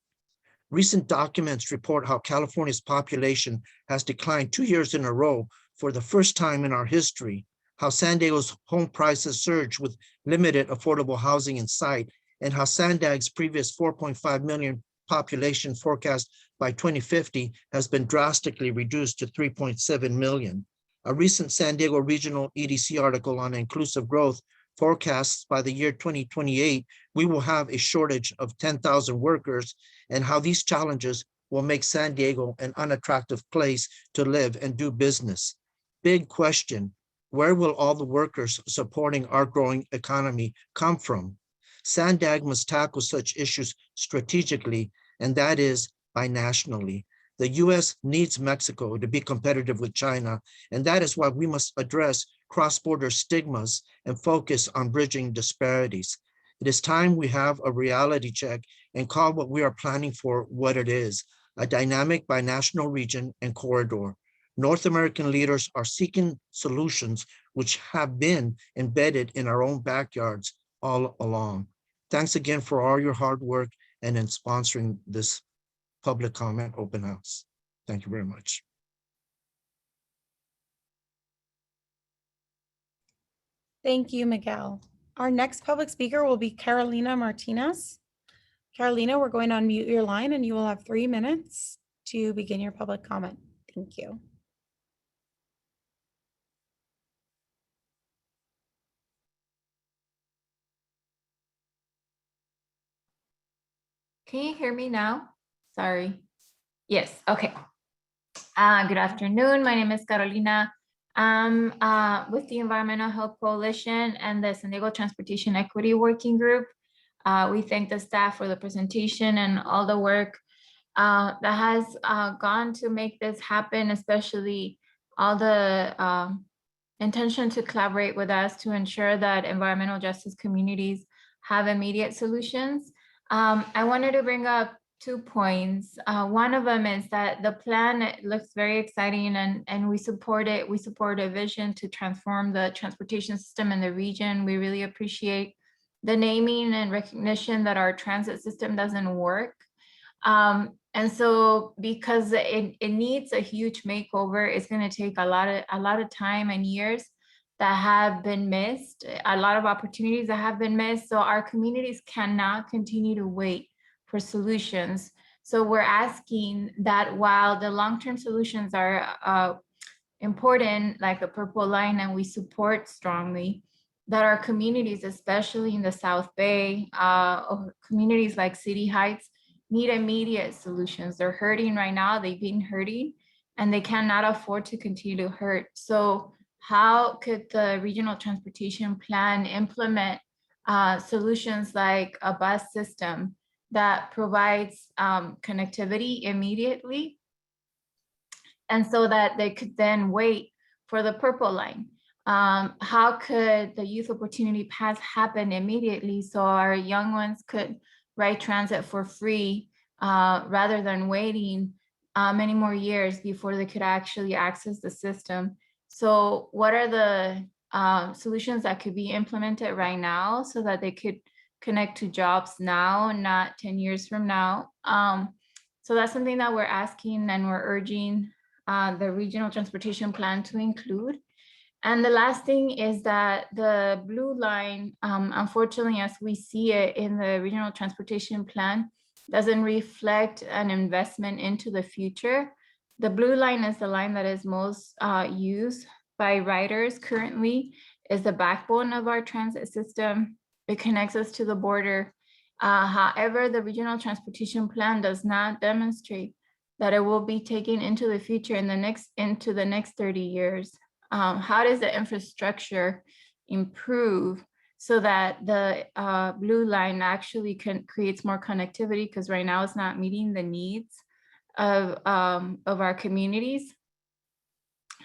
Recent documents report how California's population has declined 2 years in a row for the first time in our history, how San Diego's home prices surge with limited affordable housing in sight, and how SANDAG's previous 4.5 million population forecast by 2050 has been drastically reduced to 3.7 million. A recent San Diego Regional EDC article on inclusive growth forecasts by the year 2028, we will have a shortage of 10,000 workers, and how these challenges will make San Diego an unattractive place to live and do business. Big question, where will all the workers supporting our growing economy come from? SANDAG must tackle such issues strategically, and that is binationally. The US needs Mexico to be competitive with China, and that is why we must address cross-border stigmas and focus on bridging disparities. It is time we have a reality check and call what we are planning for what it is, a dynamic binational region and corridor. North American leaders are seeking solutions which have been embedded in our own backyards all along. Thanks again for all your hard work and in sponsoring this public comment open house. Thank you very much. Thank you, Miguel. Our next public speaker will be Carolina Martinez. Carolina, we're going to unmute your line and you will have 3 minutes to begin your public comment. Thank you. Can you hear me now? Sorry. Yes, okay. Good afternoon. My name is Carolina. I'm with the Environmental Health Coalition and the San Diego Transportation Equity Working Group. We thank the staff for the presentation and all the work that has gone to make this happen, especially all the intention to collaborate with us to ensure that environmental justice communities have immediate solutions. I wanted to bring up 2 points. One of them is that the plan looks very exciting and we support it. We support a vision to transform the transportation system in the region. We really appreciate the naming and recognition that our transit system doesn't work. And so because it needs a huge makeover, it's going to take a lot of time and years that have been missed, a lot of opportunities that have been missed. So our communities cannot continue to wait for solutions. So we're asking that while the long-term solutions are important, like the Purple Line, and we support strongly, that our communities, especially in the South Bay, or communities like City Heights, need immediate solutions. They're hurting right now, they've been hurting, and they cannot afford to continue to hurt. So how could the regional transportation plan implement solutions like a bus system that provides connectivity immediately, and so that they could then wait for the Purple Line? How could the Youth Opportunity Pass happen immediately so our young ones could ride transit for free rather than waiting many more years before they could actually access the system? So what are the solutions that could be implemented right now so that they could connect to jobs now, not 10 years from now? So that's something that we're asking and we're urging the regional transportation plan to include. And the last thing is that the Blue Line, unfortunately, as we see it in the regional transportation plan, doesn't reflect an investment into the future. The Blue Line is the line that is most used by riders currently, is the backbone of our transit system. It connects us to the border. However, the regional transportation plan does not demonstrate that it will be taken into the future into the next 30 years. How does the infrastructure improve so that the Blue Line actually creates more connectivity? Because right now it's not meeting the needs of our communities.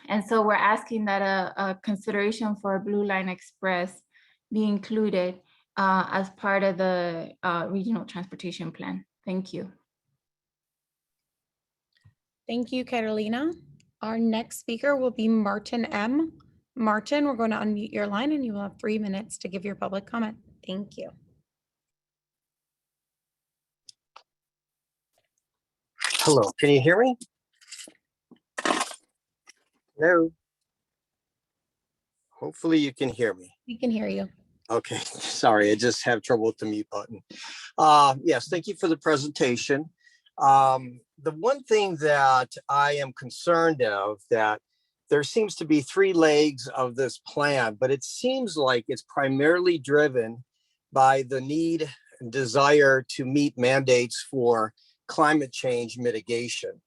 And so we're asking that a consideration for a Blue Line Express be included as part of the regional transportation plan. Thank you. Thank you, Carolina. Our next speaker will be Martin M. Martin, we're going to unmute your line and you will have 3 minutes to give your public comment. Thank you. Hello, can you hear me? Hello. Hopefully you can hear me. We can hear you. Okay, sorry, I just have trouble with the mute button. Yes, thank you for the presentation. The one thing that I am concerned of, that there seems to be 3 legs of this plan, but it seems like it's primarily driven by the need and desire to meet mandates for climate change mitigation.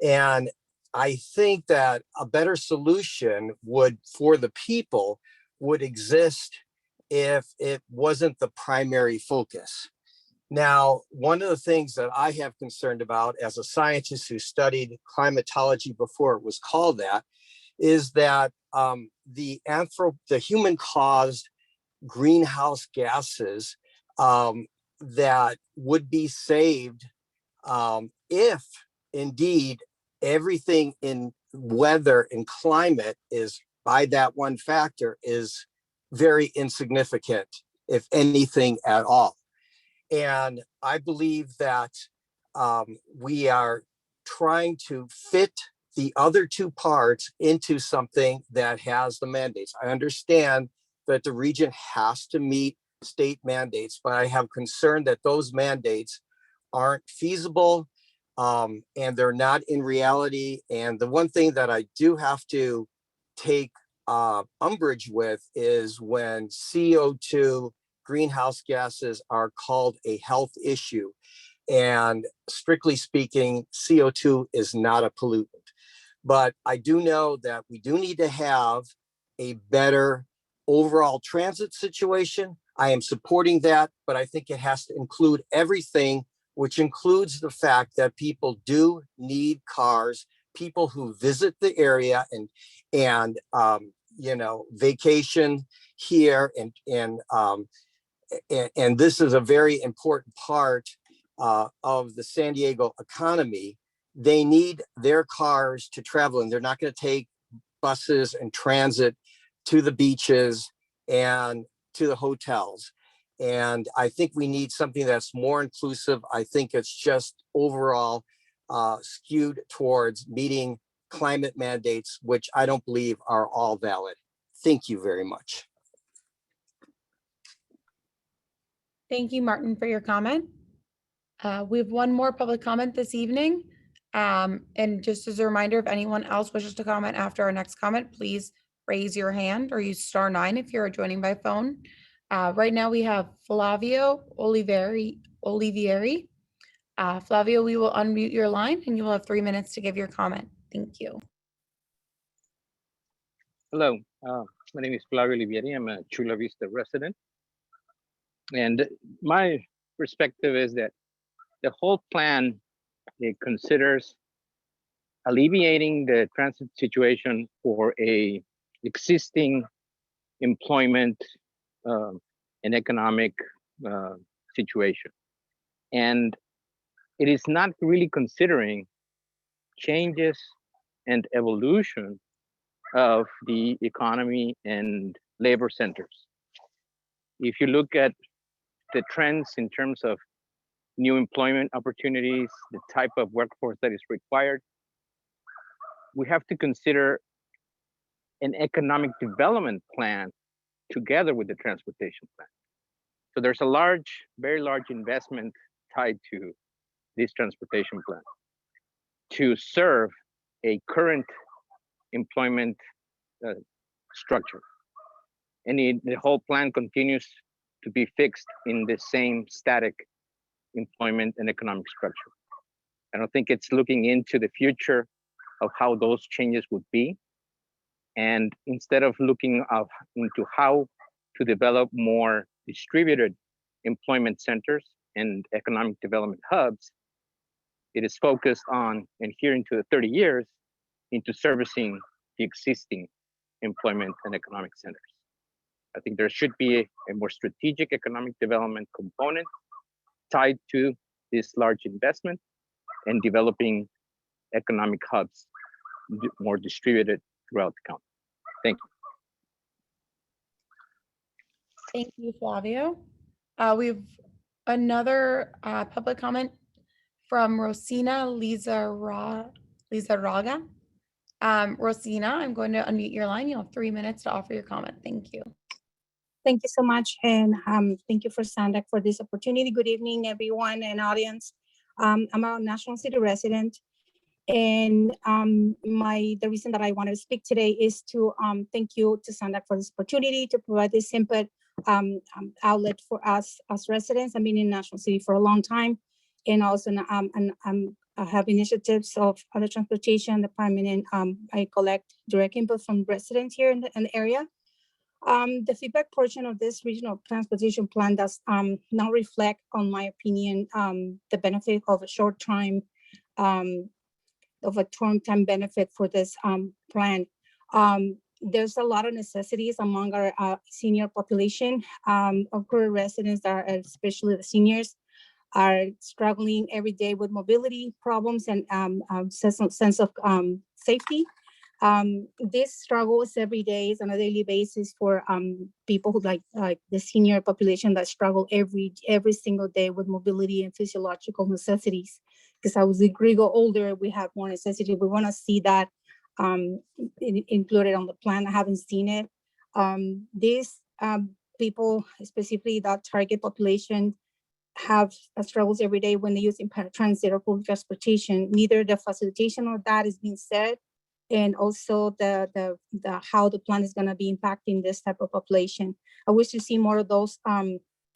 And I think that a better solution for the people would exist if it wasn't the primary focus. Now, one of the things that I have concerned about as a scientist who studied climatology before it was called that, is that the human-caused greenhouse gases that would be saved if indeed everything in weather and climate is, by that one factor, is very insignificant, if anything at all. And I believe that we are trying to fit the other 2 parts into something that has the mandates. I understand that the region has to meet state mandates, but I have concern that those mandates aren't feasible and they're not in reality. And the one thing that I do have to take umbrage with is when CO2 greenhouse gases are called a health issue. And strictly speaking, CO2 is not a pollutant. But I do know that we do need to have a better overall transit situation. I am supporting that, but I think it has to include everything, which includes the fact that people do need cars, people who visit the area and you know, vacation here, and this is a very important part of the San Diego economy. They need their cars to travel, and they're not going to take buses and transit to the beaches and to the hotels. And I think we need something that's more inclusive. I think it's just overall skewed towards meeting climate mandates, which I don't believe are all valid. Thank you very much. Thank you, Martin, for your comment. We have one more public comment this evening. And just as a reminder, if anyone else wishes to comment after our next comment, please raise your hand or use *9 if you're joining by phone. Right now we have Flavio Olivieri. Flavio, we will unmute your line and you will have 3 minutes to give your comment. Thank you. Hello, my name is Flavio Olivieri. I'm a Chula Vista resident. And my perspective is that the whole plan, it considers alleviating the transit situation for a existing employment and economic situation. And it is not really considering changes and evolution of the economy and labor centers. If you look at the trends in terms of new employment opportunities, the type of workforce that is required, we have to consider an economic development plan together with the transportation plan. So there's a very large investment tied to this transportation plan to serve a current employment structure. And the whole plan continues to be fixed in the same static employment and economic structure. I don't think it's looking into the future of how those changes would be. And instead of looking into how to develop more distributed employment centers and economic development hubs, it is focused on adhering to the 30 years into servicing the existing employment and economic centers. I think there should be a more strategic economic development component tied to this large investment and developing economic hubs more distributed throughout the county. Thank you. Thank you, Flavio. We have another public comment from Rosina Lizarraga. Rosina, I'm going to unmute your line. You'll have 3 minutes to offer your comment. Thank you. Thank you so much, and thank you for SANDAG for this opportunity. Good evening, everyone and audience. I'm a National City resident, and the reason that I wanted to speak today is to thank you to SANDAG for this opportunity to provide this input outlet for us as residents. I've been in National City for a long time, and also I have initiatives of other transportation department, and I collect direct input from residents here in the area. The feedback portion of this regional transportation plan does not reflect, on my opinion, the benefit of a short-term benefit for this plan. There's a lot of necessities among our senior population. Of course, residents especially the seniors, are struggling every day with mobility problems and sense of safety. This struggles every day is on a daily basis for people who like the senior population that struggle every single day with mobility and physiological necessities. Because as we go older, we have more necessity. We want to see that included on the plan. I haven't seen it. These people, specifically that target population, have struggles every day when they use transit or public transportation. Neither the facilitation of that is being said, and also the how the plan is going to be impacting this type of population. I wish to see more of those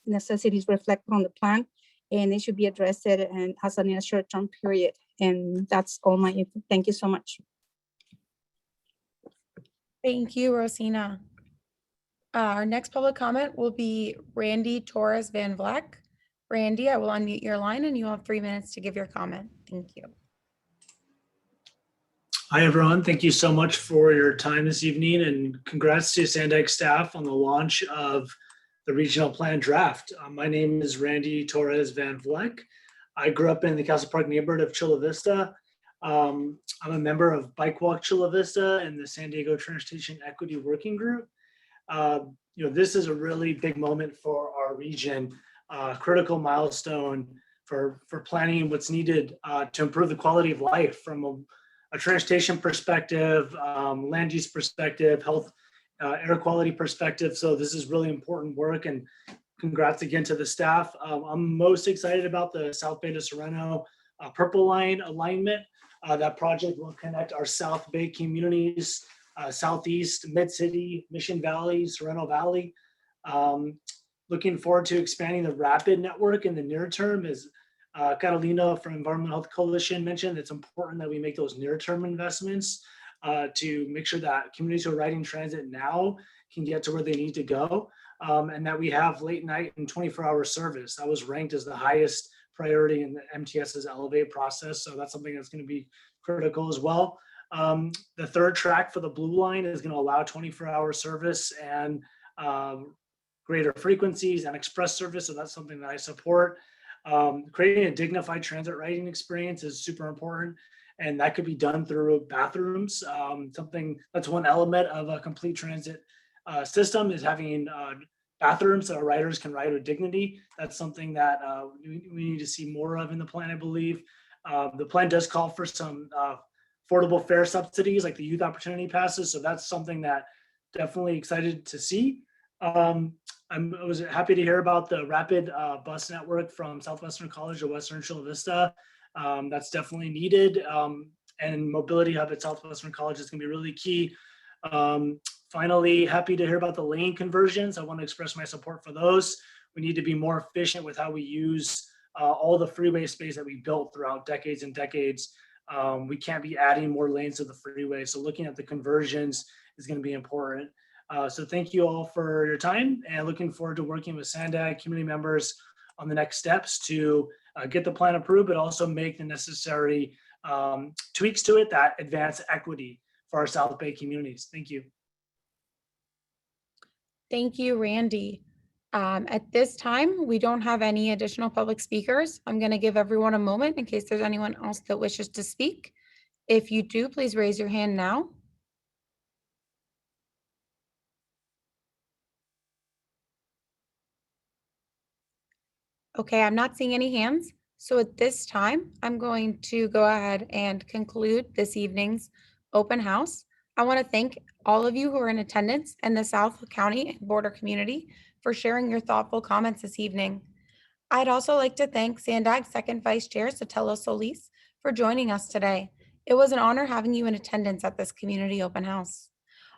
necessities reflected on the plan, and it should be addressed and as in a short-term period. And that's all my info. Thank you so much. Thank you, Rosina. Our next public comment will be Randy Torres Van Vleck. Randy, I will unmute your line and you have 3 minutes to give your comment. Thank you. Hi, everyone. Thank you so much for your time this evening, and congrats to SANDAG staff on the launch of the regional plan draft. My name is Randy Torres Van Vleck. I grew up in the Castle Park neighborhood of Chula Vista. I'm a member of Bike Walk Chula Vista and the San Diego Transportation Equity Working Group. This is a really big moment for our region, critical milestone for planning what's needed to improve the quality of life from a transportation perspective, land use perspective, health, air quality perspective. So this is really important work, and congrats again to the staff. I'm most excited about the South Bay to Sereno Purple Line alignment. That project will connect our South Bay communities, Southeast, Mid-City, Mission Valley, Sereno Valley. Looking forward to expanding the rapid network in the near term. As Carolina from Environmental Health Coalition mentioned, it's important that we make those near-term investments to make sure that communities who are riding transit now can get to where they need to go, and that we have late night and 24-hour service. That was ranked as the highest priority in the MTS's Elevate process, so that's something that's going to be critical as well. The third track for the Blue Line is going to allow 24-hour service and greater frequencies and express service, so that's something that I support. Creating a dignified transit riding experience is super important, and that could be done through bathrooms. Something that's one element of a complete transit system is having bathrooms so our riders can ride with dignity. That's something that we need to see more of in the plan, I believe. The plan does call for some affordable fare subsidies like the youth opportunity passes, so that's something that definitely excited to see. I was happy to hear about the rapid bus network from Southwestern College to Western Chula Vista. That's definitely needed, and mobility hub at Southwestern College is going to be really key. Finally, happy to hear about the lane conversions. I want to express my support for those. We need to be more efficient with how we use all the freeway space that we built throughout decades and decades. We can't be adding more lanes to the freeway, so looking at the conversions is going to be important. So thank you all for your time, and looking forward to working with SANDAG community members on the next steps to get the plan approved, but also make the necessary tweaks to it that advance equity for our South Bay communities. Thank you. Thank you, Randy. At this time, we don't have any additional public speakers. I'm going to give everyone a moment in case there's anyone else that wishes to speak. If you do, please raise your hand now. Okay, I'm not seeing any hands. So at this time, I'm going to go ahead and conclude this evening's open house. I want to thank all of you who are in attendance and the South County and border community for sharing your thoughtful comments this evening. I'd also like to thank SANDAG Second Vice Chair Sotelo Solis for joining us today. It was an honor having you in attendance at this community open house.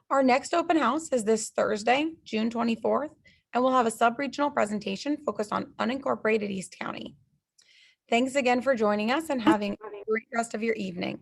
Our next open house is this Thursday, June 24th, and we'll have a sub-regional presentation focused on unincorporated East County. Thanks again for joining us and having a great rest of your evening.